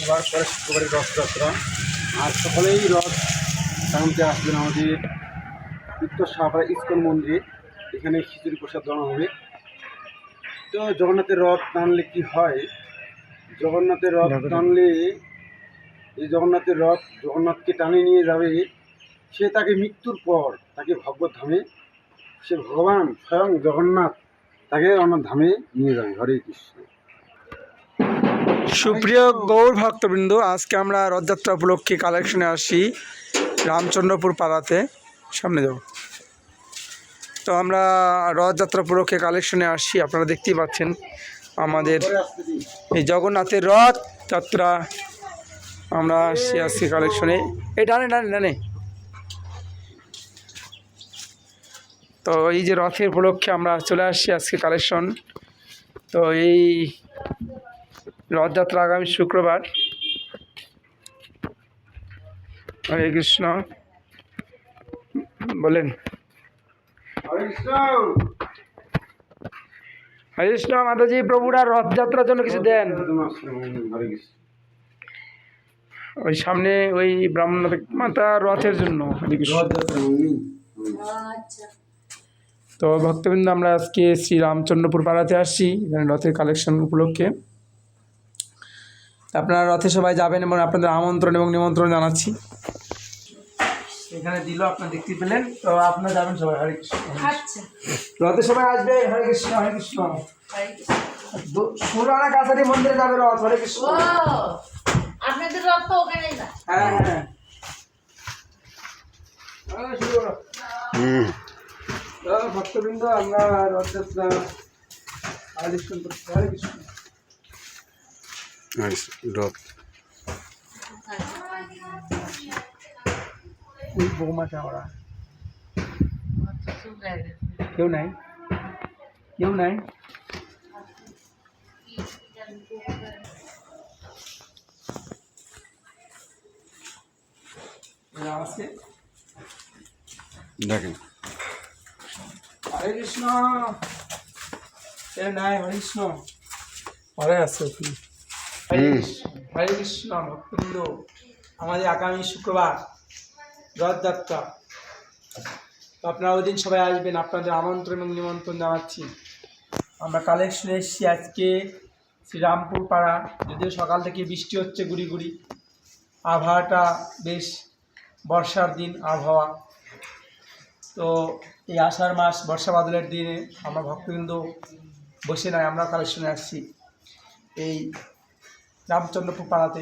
সবার পরে শুক্রবারের রথযাত্রা। আর সকলেই রথ টানতে আসবেন আমাদের উত্তর সাহাপাড়া ইস্কন মন্দিরে। এখানে খিচুড়ি প্রসাদ দেওয়া হবে। তো জগন্নাথের রথ টানলে কি হয়, জগন্নাথের রথ টানলে এই জগন্নাথের রথ জগন্নাথকে টানে নিয়ে যাবে। সে তাকে মৃত্যুর পর তাকে ভগবত-ধামে, সে ভগবান স্বয়ং জগন্নাথ তাকে অন্য ধামে নিয়ে যাবে। হরে কৃষ্ণ। সুপ্রিয় গৌর ভক্তবৃন্দ, আজকে আমরা রথযাত্রা উপলক্ষে কালেকশনে আসি রামচন্দ্রপুর পাড়াতে। সামনে যাব। তো আমরা রথযাত্রা উপলক্ষে কালেকশনে আসি, আপনারা দেখতেই পাচ্ছেন আমাদের এই জগন্নাথের রথযাত্রা। আমরা আসছি আজকে কালেকশনে। এই ডানে ডানে ডানে। তো এই যে রথের উপলক্ষে আমরা চলে আসছি আজকে কালেকশন। তো এই রথযাত্রা আগামী শুক্রবার। হরে কৃষ্ণ, বলেন। হরে কৃষ্ণ। হরে কৃষ্ণ মাতাজি। প্রভুরা রথযাত্রার জন্য কিছু দেন। হরে কৃষ্ণ। ওই সামনে ওই ব্রাহ্মণ মাতা রথের জন্য। হরে কৃষ্ণ। তো ভক্তবৃন্দ, আমরা আজকে শ্রী রামচন্দ্রপুর পাড়াতে আসছি এখানে রথের কালেকশন উপলক্ষে। আপনারা রথে সবাই যাবেন এবং আপনাদের আমন্ত্রণ এবং নিমন্ত্রণ জানাচ্ছি। এখানে দিল, আপনারা দেখতে পেলেন। তো আপনারা যাবেন সবাই। হরে কৃষ্ণ। রথে সবাই আসবে। হরে কৃষ্ণ। হরে কৃষ্ণ। সুরানা কাছারি মন্দিরে যাবে রথ। হরে কৃষ্ণ। আপনাদের রথ তো ওখানেই না। হ্যাঁ হ্যাঁ। ভক্তবৃন্দ, আমরা রথযাত্রা আয়োজন করছি। হরে কৃষ্ণ। রথ ওই বৌমাটা ওরা কেউ নাই, কেউ নাই। দেখেন। হরে কৃষ্ণ। কেউ নাই। হরে কৃষ্ণ। পরে আছে। হরে কৃষ্ণ। ভক্তবৃন্দ, আমাদের আগামী শুক্রবার রথযাত্রা। তো আপনারা ওই দিন সবাই আসবেন, আপনাদের আমন্ত্রণ এবং নিমন্ত্রণ জানাচ্ছি। আমরা কালেকশনে এসেছি আজকে শ্রীরামপুর পাড়া। যদিও সকাল থেকে বৃষ্টি হচ্ছে গুড়ি গুড়ি, আবহাওয়াটা বেশ বর্ষার দিন আবহাওয়া। তো এই আষাঢ় মাস বর্ষা বাদলের দিনে আমরা ভক্তবৃন্দ বসে নয়, আমরা কালেকশনে আসছি এই রামচন্দ্রপুর পাড়াতে।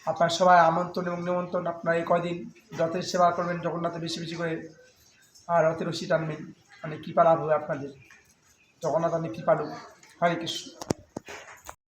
আপনার সবাই আমন্ত্রণ এবং নিমন্ত্রণ। আপনারা এই কয়দিন রথের সেবা করবেন জগন্নাথের বেশি বেশি করে, আর রথের রশি টানবেন। মানে কৃপা লাভ হবে আপনাদের। জগন্নাথ আমি কৃপালু। হরে কৃষ্ণ।